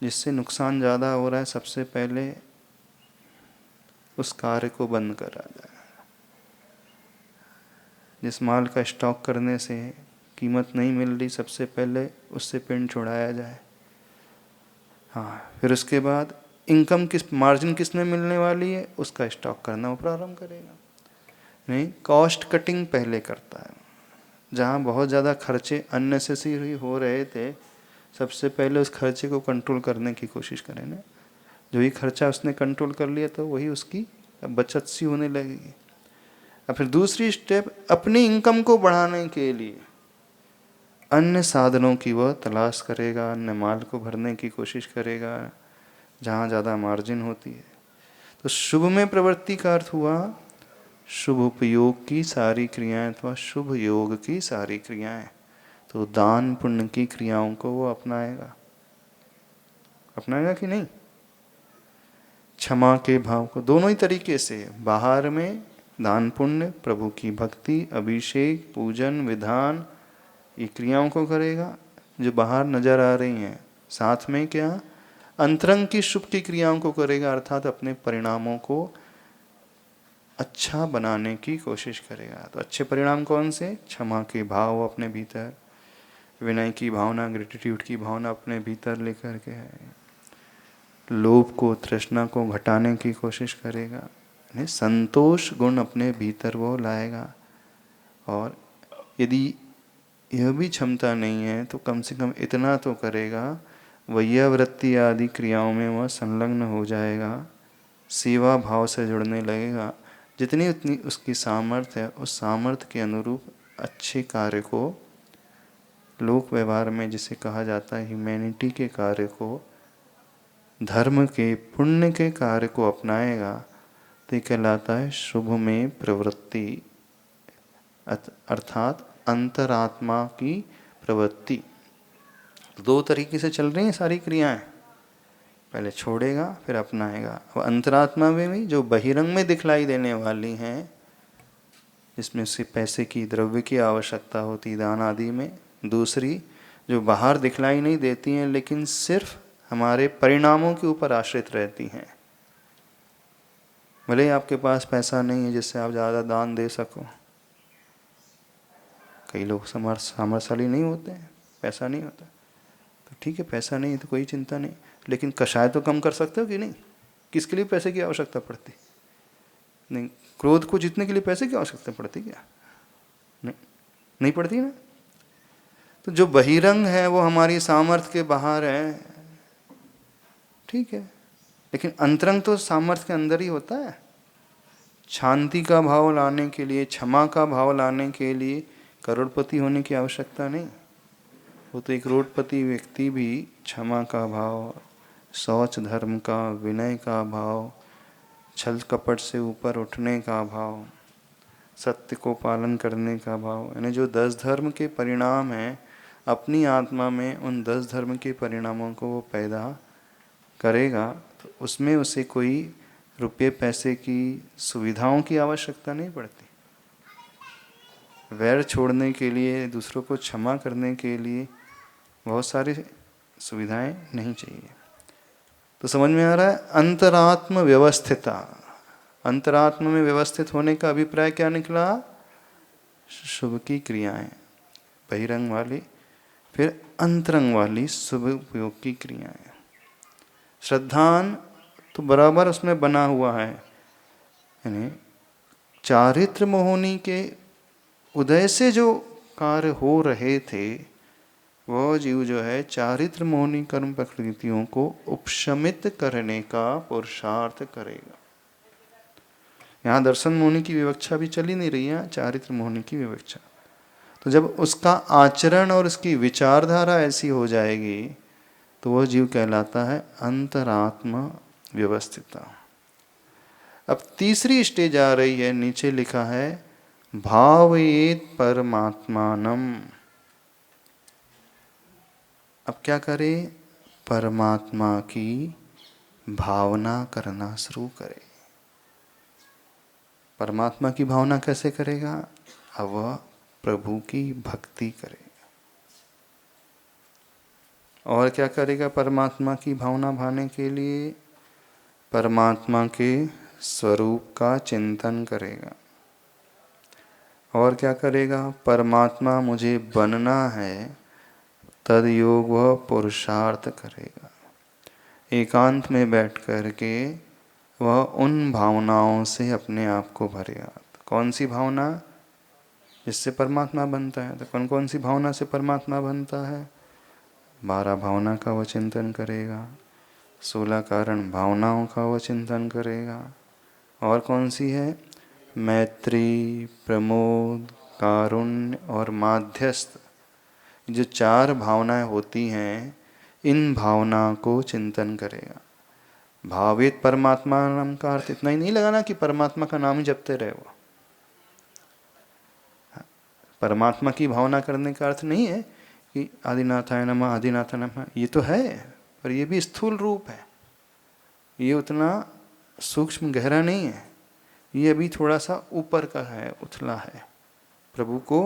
जिससे नुकसान ज़्यादा हो रहा है सबसे पहले उस कार्य को बंद करा जाए। जिस माल का स्टॉक करने से कीमत नहीं मिल रही, सबसे पहले उससे पिंड छुड़ाया जाए। हाँ, फिर उसके बाद इनकम किस, मार्जिन किस में मिलने वाली है, उसका स्टॉक करना वो प्रारंभ करेगा। नहीं, कॉस्ट कटिंग पहले करता है। जहाँ बहुत ज़्यादा खर्चे अननेसेसरी हो रहे थे, सबसे पहले उस खर्चे को कंट्रोल करने की कोशिश करें ना। जो ही खर्चा उसने कंट्रोल कर लिया तो वही उसकी बचत सी होने लगेगी। और फिर दूसरी स्टेप, अपनी इनकम को बढ़ाने के लिए अन्य साधनों की वह तलाश करेगा, अन्य माल को भरने की कोशिश करेगा जहाँ ज़्यादा मार्जिन होती है। तो शुभ में प्रवृत्ति का अर्थ हुआ शुभ उपयोग की सारी क्रियाएं अथवा शुभ योग की सारी क्रियाएं। तो तो दान पुण्य की क्रियाओं को वो अपनाएगा। अपनाएगा कि नहीं? क्षमा के भाव को दोनों ही तरीके से, बाहर में दान पुण्य, प्रभु की भक्ति, अभिषेक, पूजन, विधान, ये क्रियाओं को करेगा जो बाहर नजर आ रही हैं। साथ में क्या? अंतरंग की शुभ की क्रियाओं को करेगा, अर्थात अपने परिणामों को अच्छा बनाने की कोशिश करेगा। तो अच्छे परिणाम कौन से? क्षमा के भाव अपने भीतर, विनय की भावना, ग्रेटिट्यूड की भावना अपने भीतर लेकर के है। लोभ को, तृष्णा को घटाने की कोशिश करेगा, संतोष गुण अपने भीतर वो लाएगा। और यदि यह भी क्षमता नहीं है तो कम से कम इतना तो करेगा, वैयावृत्ति आदि क्रियाओं में वह संलग्न हो जाएगा, सेवा भाव से जुड़ने लगेगा। जितनी उतनी उसकी सामर्थ्य है, उस सामर्थ्य के अनुरूप अच्छे कार्य को, लोक व्यवहार में जिसे कहा जाता है ह्यूमैनिटी के कार्य को, धर्म के, पुण्य के कार्य को अपनाएगा। तो ये कहलाता है शुभ में प्रवृत्ति, अर्थात अंतरात्मा की प्रवृत्ति। दो तरीके से चल रही हैं सारी क्रियाएं, पहले छोड़ेगा फिर अपनाएगा। वो अंतरात्मा में भी जो बहिरंग में दिखलाई देने वाली हैं, जिसमें से पैसे की, द्रव्य की आवश्यकता होती दान आदि में। दूसरी जो बाहर दिखलाई नहीं देती हैं लेकिन सिर्फ हमारे परिणामों के ऊपर आश्रित रहती हैं। भले ही आपके पास पैसा नहीं है जिससे आप ज़्यादा दान दे सको, कई लोग सामर्थ्यशाली नहीं होते हैं, पैसा नहीं होता, तो ठीक है, पैसा नहीं है तो कोई चिंता नहीं, लेकिन कषाय तो कम कर सकते हो कि नहीं? किसके लिए पैसे की आवश्यकता पड़ती? नहीं। क्रोध को जीतने के लिए पैसे की आवश्यकता पड़ती क्या? नहीं पड़ती ना। तो जो बहिरंग है वो हमारी सामर्थ्य के बाहर है, ठीक है, लेकिन अंतरंग तो सामर्थ्य के अंदर ही होता है। शांति का भाव लाने के लिए, क्षमा का भाव लाने के लिए करोड़पति होने की आवश्यकता नहीं। वो तो एक करोड़पति व्यक्ति भी क्षमा का भाव, शौच धर्म का, विनय का भाव, छल कपट से ऊपर उठने का भाव, सत्य को पालन करने का भाव, यानी जो 10 धर्म के परिणाम हैं अपनी आत्मा में, उन 10 धर्म के परिणामों को वो पैदा करेगा। तो उसमें उसे कोई रुपये पैसे की, सुविधाओं की आवश्यकता नहीं पड़ती। वैर छोड़ने के लिए, दूसरों को क्षमा करने के लिए बहुत सारी सुविधाएं नहीं चाहिए। तो समझ में आ रहा है? अंतरात्म व्यवस्थिता, अंतरात्म में व्यवस्थित होने का अभिप्राय क्या निकला? शुभ की क्रियाएं, बहिरंग वाली, फिर अंतरंग वाली शुभ उपयोग की क्रियाएं। श्रद्धान तो बराबर उसमें बना हुआ है, यानी चारित्र मोहिनी के उदय से जो कार्य हो रहे थे, वह जीव जो है चारित्र मोहिनी कर्म प्रकृतियों को उपशमित करने का पुरुषार्थ करेगा। यहाँ दर्शन मोहिनी की विवक्षा भी चली नहीं रही है, चारित्र मोहिनी की विवक्षा। तो जब उसका आचरण और उसकी विचारधारा ऐसी हो जाएगी तो वह जीव कहलाता है अंतरात्मा व्यवस्थिता। अब तीसरी स्टेज आ रही है, नीचे लिखा है भावयेत परमात्मानम। अब क्या करे? परमात्मा की भावना करना शुरू करे। परमात्मा की भावना कैसे करेगा? अब वह प्रभु की भक्ति करेगा। और क्या करेगा परमात्मा की भावना भाने के लिए? परमात्मा के स्वरूप का चिंतन करेगा। और क्या करेगा? परमात्मा मुझे बनना है, तद योग वह पुरुषार्थ करेगा। एकांत में बैठ कर के वह उन भावनाओं से अपने आप को भरेगा। कौन सी भावना? जिससे परमात्मा बनता है। तो कौन कौन सी भावना से परमात्मा बनता है? 12 भावना का वह चिंतन करेगा, 16 कारण भावनाओं का वह चिंतन करेगा। और कौन सी है? मैत्री, प्रमोद, कारुण्य और माध्यस्थ, जो 4 भावनाएं होती हैं, इन भावना को चिंतन करेगा। भावित परमात्मा नाम का अर्थ इतना ही नहीं लगाना कि परमात्मा का नाम ही जपते रहे। वो परमात्मा की भावना करने का अर्थ नहीं है कि आदिनाथाय नमः, आदिनाथाय नमः, ये तो है, पर ये भी स्थूल रूप है, ये उतना सूक्ष्म गहरा नहीं है, ये अभी थोड़ा सा ऊपर का है, उथला है। प्रभु को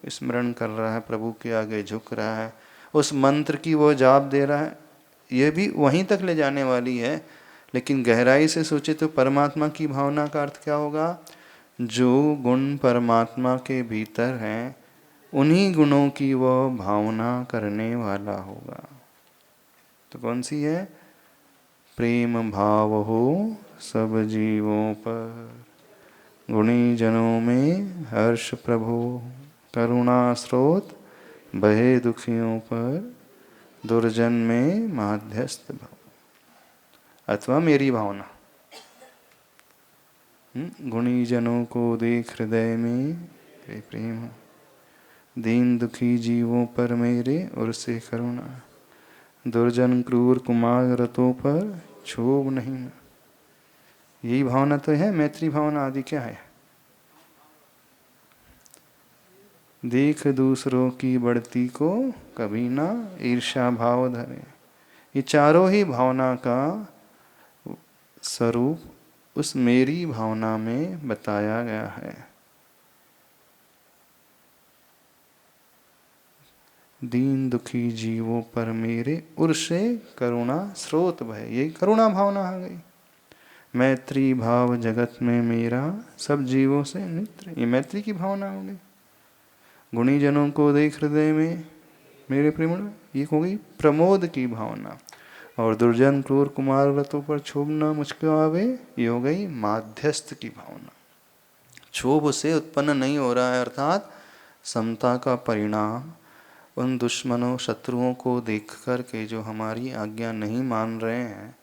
स्मरण कर रहा है, प्रभु के आगे झुक रहा है, उस मंत्र की वो जाप दे रहा है, ये भी वहीं तक ले जाने वाली है। लेकिन गहराई से सोचे तो परमात्मा की भावना का अर्थ क्या होगा? जो गुण परमात्मा के भीतर हैं, उन्हीं गुणों की वह भावना करने वाला होगा। तो कौन सी है? प्रेम भाव हो सब जीवों पर, गुणी जनों में हर्ष प्रभु, करुणा स्रोत बहे दुखियों पर, दुर्जन में माध्यस्थ भाव, अथवा मेरी भावना। गुणी जनों को देख हृदय में प्रेम, दीन दुखी जीवों पर मेरे और से करुणा, दुर्जन क्रूर कुमार रतों पर क्षोभ नहीं। यही भावना तो है मैत्री भावना। आदि क्या है? देख दूसरों की बढ़ती को कभी ना ईर्ष्या भाव धरे। ये चारों ही भावना का स्वरूप उस मेरी भावना में बताया गया है। दीन दुखी जीवों पर मेरे उर से करुणा स्रोत बहे, ये करुणा भावना आ गई। मैत्री भाव जगत में मेरा सब जीवों से मित्र, ये मैत्री की भावना हो गई। गुणी जनों को देख हृदय में मेरे प्रेम, ये हो गई प्रमोद की भावना। और दुर्जन क्रूर कुमार व्रतों पर क्षोभ न मुझको आवे, ये हो गई माध्यस्थ की भावना। क्षोभ से उत्पन्न नहीं हो रहा है, अर्थात समता का परिणाम उन दुश्मनों शत्रुओं को देख कर के जो हमारी आज्ञा नहीं मान रहे हैं,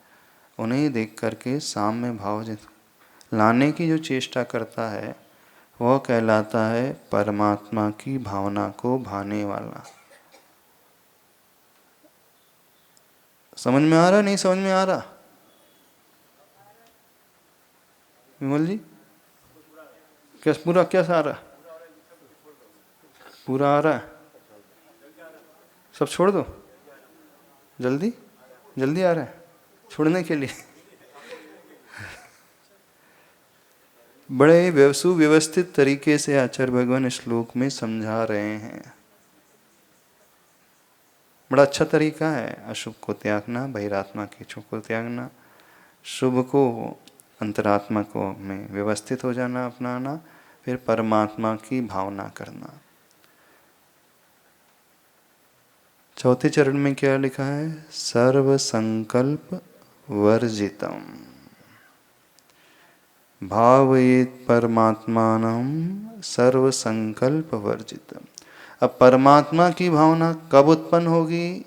उन्हें देख करके साम्य भाव लाने की जो चेष्टा करता है, वह कहलाता है परमात्मा की भावना को भाने वाला। समझ में आ रहा? नहीं समझ में आ रहा? विमल जी, क्या पूरा क्या आ रहा? पूरा आ रहा है? सब छोड़ दो जल्दी, जल्दी आ रहा है छोड़ने के लिए। बड़े सुव्यवस्थित तरीके से आचार्य भगवान इस श्लोक में समझा रहे हैं। बड़ा अच्छा तरीका है अशुभ को त्यागना, बहिरात्मा के इच्छों को त्यागना, शुभ को अंतरात्मा को में व्यवस्थित हो जाना, अपनाना, फिर परमात्मा की भावना करना। चौथे चरण में क्या लिखा है? सर्व संकल्प वर्जितम भावयेत परमात्मानं सर्व संकल्प वर्जितम। अब परमात्मा की भावना कब उत्पन्न होगी?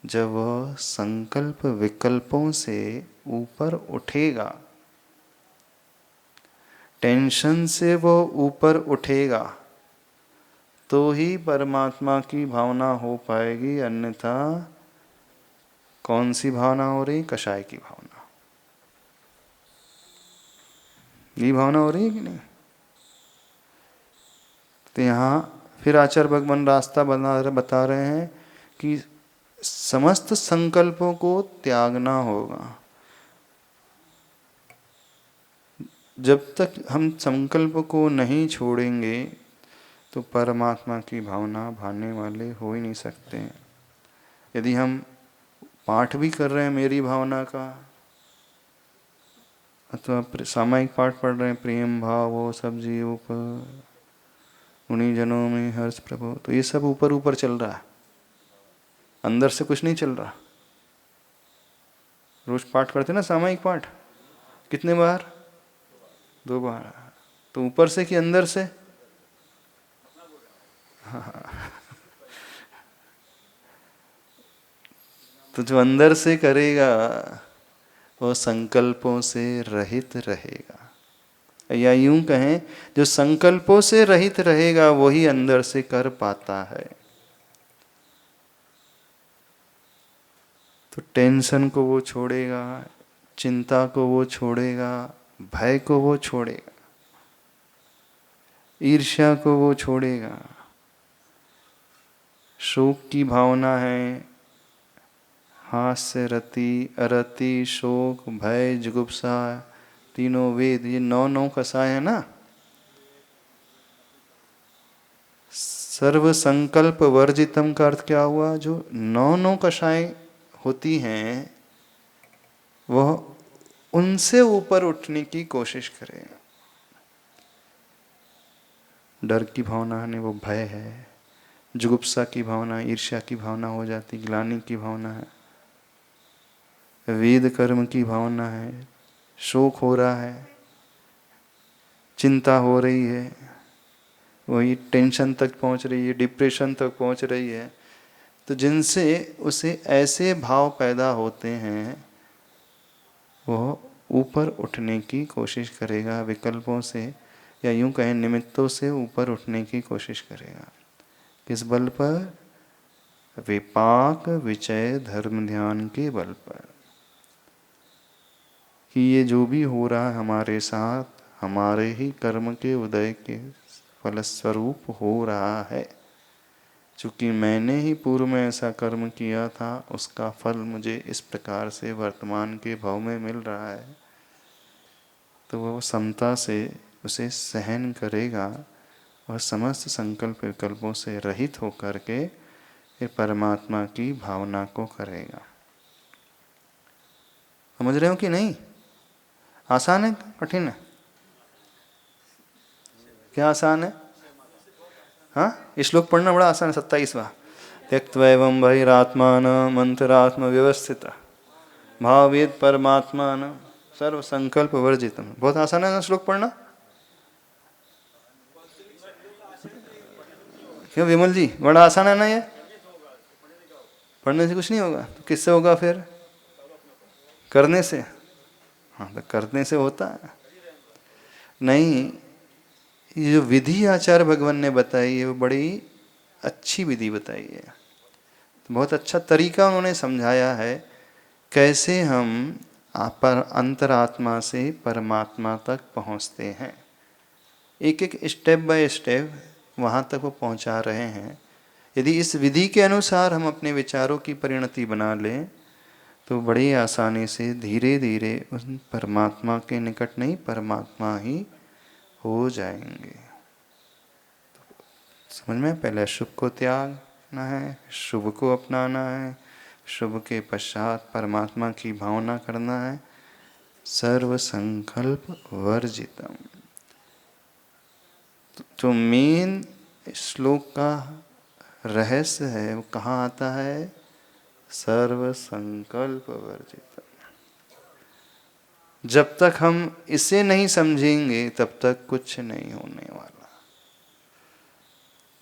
जब वह संकल्प विकल्पों से ऊपर उठेगा, टेंशन से वो ऊपर उठेगा, तो ही परमात्मा की भावना हो पाएगी। अन्यथा कौन सी भावना हो रही? कषाय की भावना। ये भावना हो रही है कि नहीं? तो यहाँ फिर आचार्य भगवान रास्ता बता रहे हैं कि समस्त संकल्पों को त्यागना होगा। जब तक हम संकल्प को नहीं छोड़ेंगे तो परमात्मा की भावना भाने वाले हो ही नहीं सकते। यदि हम पाठ भी कर रहे हैं मेरी भावना का, अथवा सामायिक पाठ पढ़ रहे हैं, प्रेम भाव हो सब जीवों पर, उन्हीं जनों में हर्ष प्रभु, तो ये सब ऊपर ऊपर चल रहा है, अंदर से कुछ नहीं चल रहा। रोज पाठ करते ना सामायिक पाठ, कितने बार? 2 बार। तो ऊपर से कि अंदर से? हाँ। तो जो अंदर से करेगा वो संकल्पों से रहित रहेगा, या यूं कहें जो संकल्पों से रहित रहेगा वही अंदर से कर पाता है। तो टेंशन को वो छोड़ेगा, चिंता को वो छोड़ेगा, भय को वो छोड़ेगा, ईर्ष्या को वो छोड़ेगा, शोक की भावना है, हास्य, रति, अरति, शोक, भय, जुगुप्सा, तीनों वेद, ये 9 कषाय है ना। सर्व संकल्प वर्जितम का अर्थ क्या हुआ? जो 9 कषाय होती हैं वह उनसे ऊपर उठने की कोशिश करें। डर की भावना है, वो भय है। जुगुप्सा की भावना, ईर्ष्या की भावना हो जाती, ग्लानि की भावना है। वेद कर्म की भावना है, शोक हो रहा है, चिंता हो रही है, वही टेंशन तक पहुंच रही है, डिप्रेशन तक पहुंच रही है। तो जिनसे उसे ऐसे भाव पैदा होते हैं वो ऊपर उठने की कोशिश करेगा, विकल्पों से या यूं कहें निमित्तों से ऊपर उठने की कोशिश करेगा। किस बल पर? विपाक विचय धर्म ध्यान के बल पर, कि ये जो भी हो रहा है हमारे साथ हमारे ही कर्म के उदय के फलस्वरूप हो रहा है। चूँकि मैंने ही पूर्व में ऐसा कर्म किया था, उसका फल मुझे इस प्रकार से वर्तमान के भाव में मिल रहा है। तो वह समता से उसे सहन करेगा और समस्त संकल्प विकल्पों से रहित होकर के ये परमात्मा की भावना को करेगा। समझ रहे हो कि नहीं? आसान है, कठिन है? क्या आसान है? हाँ, श्लोक पढ़ना बड़ा आसान है, 27वां। त्यक्त्वा एवं बहिरात्मान मंत्रात्म व्यवस्थित भावेद परमात्मान सर्व संकल्प वर्जितम। बहुत आसान है ना श्लोक पढ़ना? क्यों विमल जी, बड़ा आसान है ना ये? पढ़ने से कुछ नहीं होगा तो किससे होगा फिर? करने से। हाँ, तो करने से होता है। नहीं, ये जो विधि आचार्य भगवान ने बताई है वो बड़ी अच्छी विधि बताई है। तो बहुत अच्छा तरीका उन्होंने समझाया है कैसे हम पर अंतरात्मा से परमात्मा तक पहुँचते हैं। एक एक स्टेप बाय स्टेप वहाँ तक वो पहुँचा रहे हैं। यदि इस विधि के अनुसार हम अपने विचारों की परिणति बना लें तो बड़ी आसानी से धीरे धीरे उस परमात्मा के निकट नहीं, परमात्मा ही हो जाएंगे। समझ में? पहले शुभ को त्यागना है, शुभ को अपनाना है, शुभ के पश्चात परमात्मा की भावना करना है। सर्व संकल्प वर्जितम। तो मेन श्लोक का रहस्य है वो कहाँ आता है? सर्व संकल्प वर्जितम। जब तक हम इसे नहीं समझेंगे तब तक कुछ नहीं होने वाला।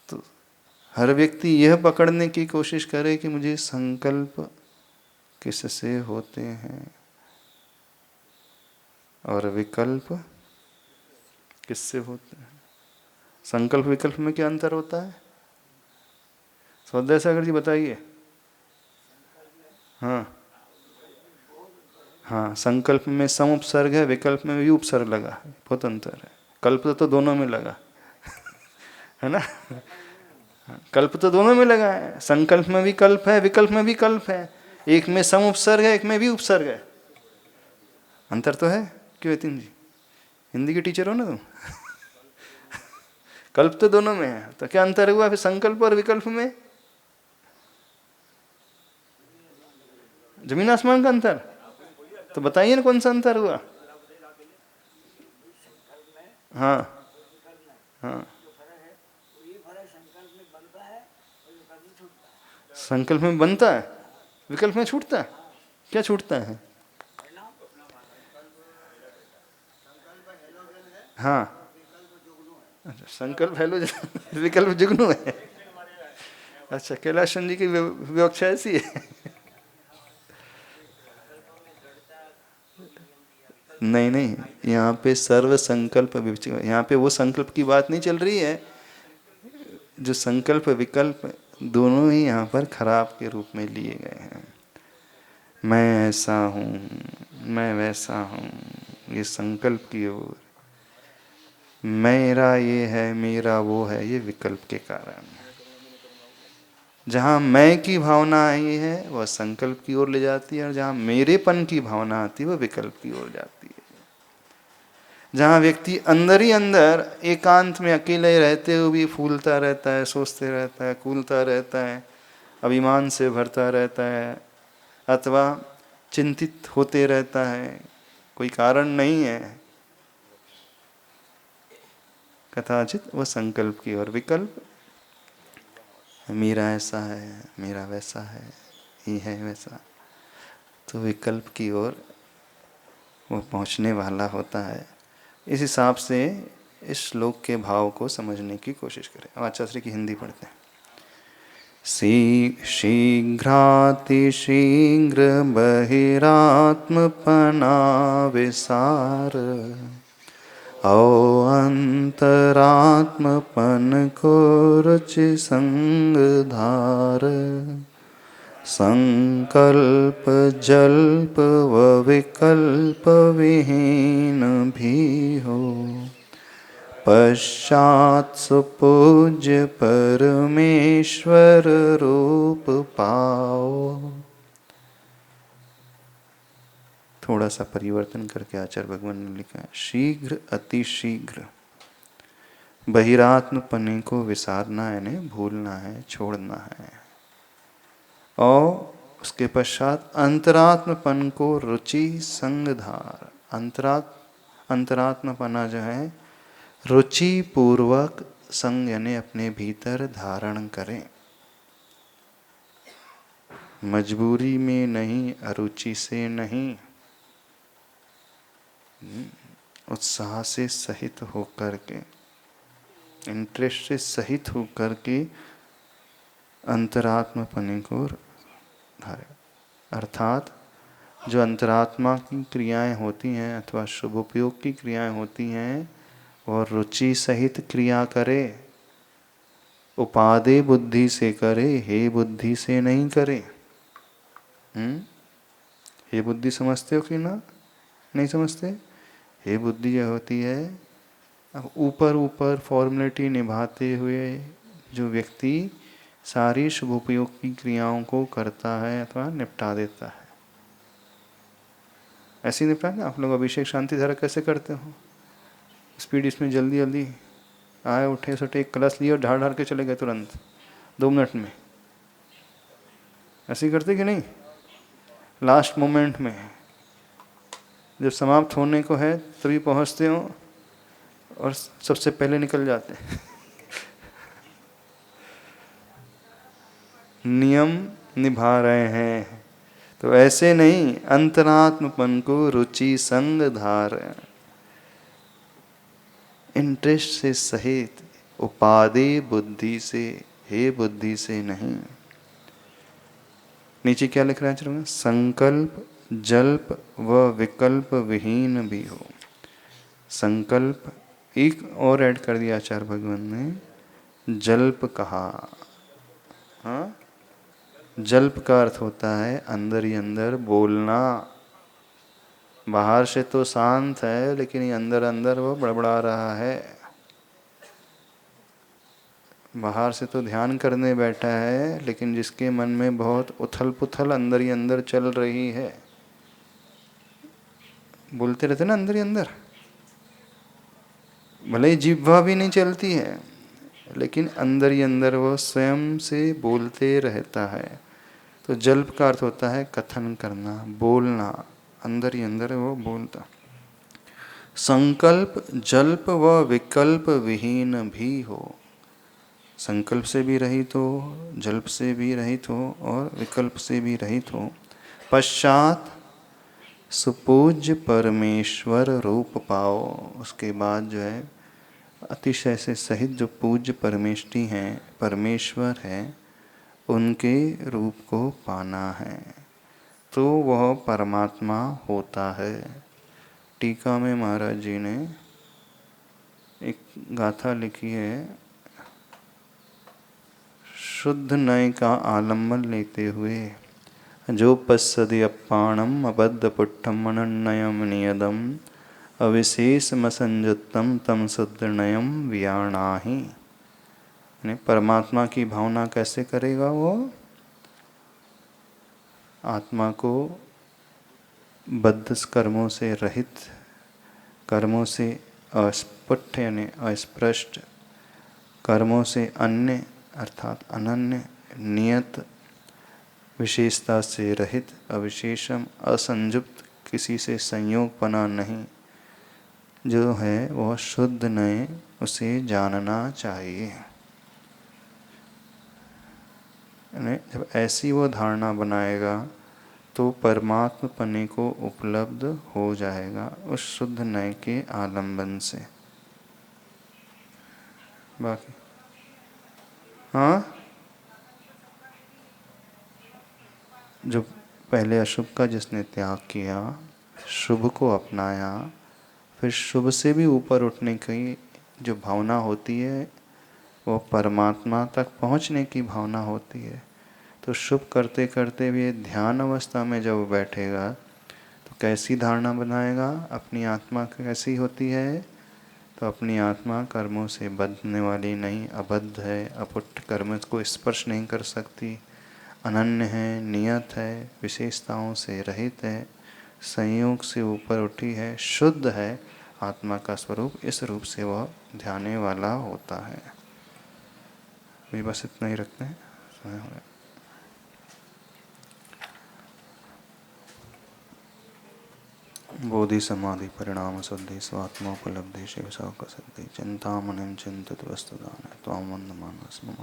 तो हर व्यक्ति यह पकड़ने की कोशिश करे कि मुझे संकल्प किससे होते हैं और विकल्प किससे होते हैं। संकल्प विकल्प में क्या अंतर होता है? स्वाध्याय सागर जी बताइए। हाँ हाँ, संकल्प में सम उपसर्ग है, विकल्प में भी उपसर्ग लगा है, बहुत अंतर है। कल्प तो दोनों में लगा है ना। कल्प तो दोनों में लगा है, संकल्प में भी कल्प है, विकल्प में भी कल्प है। एक में सम उपसर्ग है, एक में भी उपसर्ग है। अंतर तो है। क्यों यतीन जी, हिंदी के टीचर हो ना तुम? कल्प तो दोनों में है, तो क्या अंतर हुआ फिर संकल्प और विकल्प में? जमीन आसमान का अंतर। तो बताइए ना कौन सा अंतर हुआ? हाँ हाँ, संकल्प में बनता है, विकल्प में छूटता है। क्या छूटता है? हाँ, अच्छा, संकल्प हेलोजन विकल्प जुगनू है। अच्छा, कैलाश चंद जी की व्याख्या ऐसी है। नहीं नहीं, यहाँ पे सर्व संकल्प यहाँ पे वो संकल्प की बात नहीं चल रही है। जो संकल्प विकल्प दोनों ही यहाँ पर खराब के रूप में लिए गए हैं। मैं ऐसा हूँ, मैं वैसा हूँ, ये संकल्प की ओर। मेरा ये है, मेरा वो है, ये विकल्प के कारण। जहाँ मैं की भावना आई है वह संकल्प की ओर ले जाती है, और जहाँ मेरेपन की भावना आती है वह विकल्प की ओर जाती है। जहाँ व्यक्ति अंदर ही अंदर एकांत में अकेले रहते हुए भी फूलता रहता है, सोचते रहता है, कूलता रहता है, अभिमान से भरता रहता है, अथवा चिंतित होते रहता है, कोई कारण नहीं है, कदाचित वह संकल्प की ओर, विकल्प मेरा ऐसा है, मेरा वैसा है, ये है वैसा, तो विकल्प की ओर वो पहुंचने वाला होता है। इस हिसाब से इस श्लोक के भाव को समझने की कोशिश करें। अब आचार्य की हिंदी पढ़ते हैं। शीघ्रातिशीघ्र बहिरात्मपना विसार, अंतरात्मपन को रुचि संग धार, संकल्प जल्प व विकल्प विहीन भी हो, पश्चात सुपूज्य परमेश्वर रूप पाओ। थोड़ा सा परिवर्तन करके आचार्य भगवान ने लिखा है, शीघ्र अतिशीघ्र बहिरात्मपने को विसारना, यानी भूलना है, छोड़ना है, और उसके पश्चात अंतरात्मपन को रुचि संगधार, अंतरात्मपना जो है रुचि पूर्वक संग यानी अपने भीतर धारण करें, मजबूरी में नहीं, अरुचि से नहीं, उत्साह से सहित होकर के, इंटरेस्ट से सहित होकर के अंतरात्मपने को धारे। अर्थात जो अंतरात्मा की क्रियाएं होती हैं अथवा शुभ उपयोग की क्रियाएं होती हैं और रुचि सहित क्रिया करे, उपादेय बुद्धि से करे, हे बुद्धि से नहीं करे। हे बुद्धि समझते हो कि ना, नहीं समझते? हे बुद्धि जो होती है, अब ऊपर ऊपर फॉर्मेलिटी निभाते हुए जो व्यक्ति सारी शुभ उपयोग की क्रियाओं को करता है अथवा निपटा देता है, ऐसे ही निपटा। आप लोग अभिषेक शांति धारा कैसे करते हो? स्पीड इसमें जल्दी जल्दी आए, उठे सटे, एक कलश लिए और ढार ढार के चले गए तुरंत 2 मिनट में, ऐसे ही करते कि नहीं? लास्ट मोमेंट में जब समाप्त होने को है तभी पहुंचते हो और सबसे पहले निकल जाते हैं। नियम निभा रहे हैं, तो ऐसे नहीं, अंतरात्मपन को रुचि संग धार, इंटरेस्ट से सहित, उपादेय बुद्धि से, हे बुद्धि से नहीं। नीचे क्या लिख रहा है? संकल्प जल्प व विकल्प विहीन भी हो। संकल्प एक और ऐड कर दिया आचार्य भगवान ने, जल्प कहा। हाँ, जल्प का अर्थ होता है अंदर ही अंदर बोलना। बाहर से तो शांत है लेकिन ये अंदर अंदर वो बड़बड़ा रहा है। बाहर से तो ध्यान करने बैठा है लेकिन जिसके मन में बहुत उथल पुथल अंदर ही अंदर चल रही है। बोलते रहते ना अंदर ही अंदर, भले ही जिह्वा भी नहीं चलती है लेकिन अंदर ही अंदर वो स्वयं से बोलते रहता है। तो जल्प का अर्थ होता है कथन करना, बोलना, अंदर ही अंदर वो बोलता। संकल्प जल्प व विकल्प विहीन भी हो। संकल्प से भी रहित हो, जल्प से भी रहित हो और विकल्प से भी रहित हो। पश्चात सुपूज्य परमेश्वर रूप पाओ। उसके बाद जो है अतिशय से सहित जो पूज्य परमेष्टि हैं, परमेश्वर है, उनके रूप को पाना है तो वह परमात्मा होता है। टीका में महाराज जी ने एक गाथा लिखी है, शुद्ध नय का आलम्बन लेते हुए, जो पश्यति अप्पाणम अबद्ध पुट्ठम अनन्यम नियदम अविशेषमसंयुक्तम तम शुद्ध नयम व्याणाहि। यानी परमात्मा की भावना कैसे करेगा वो? आत्मा को बद्ध कर्मों से रहित, कर्मों से अस्पष्ट यानी अस्पृष्ट, कर्मों से अन्य अर्थात अनन्य, नियत विशेषता से रहित, अविशेषम असंयुक्त, किसी से संयोगपना नहीं जो है वह शुद्ध नए, उसे जानना चाहिए। जब ऐसी वो धारणा बनाएगा तो परमात्म पने को उपलब्ध हो जाएगा उस शुद्ध नए के आलंबन से। बाकी हाँ, जो पहले अशुभ का जिसने त्याग किया, शुभ को अपनाया, फिर शुभ से भी ऊपर उठने की जो भावना होती है वो परमात्मा तक पहुंचने की भावना होती है। तो शुभ करते करते भी ध्यान अवस्था में जब बैठेगा तो कैसी धारणा बनाएगा? अपनी आत्मा कैसी होती है? तो अपनी आत्मा कर्मों से बंधने वाली नहीं, अबद्ध है, अपुट्ठ, कर्म को स्पर्श नहीं कर सकती, अनन्य है, नियत है, विशेषताओं से रहित है, संयोग से ऊपर उठी है, शुद्ध है आत्मा का स्वरूप। इस रूप से वह ध्याने वाला होता है। भी बस इतना ही रखते हैं। बोधि समाधि परिणाम शुद्धि स्वात्मोपलब्धि शिव सौख सिद्धि चिंतामणिं चिंतित वस्तुदान त्वां वन्दमानस्मि।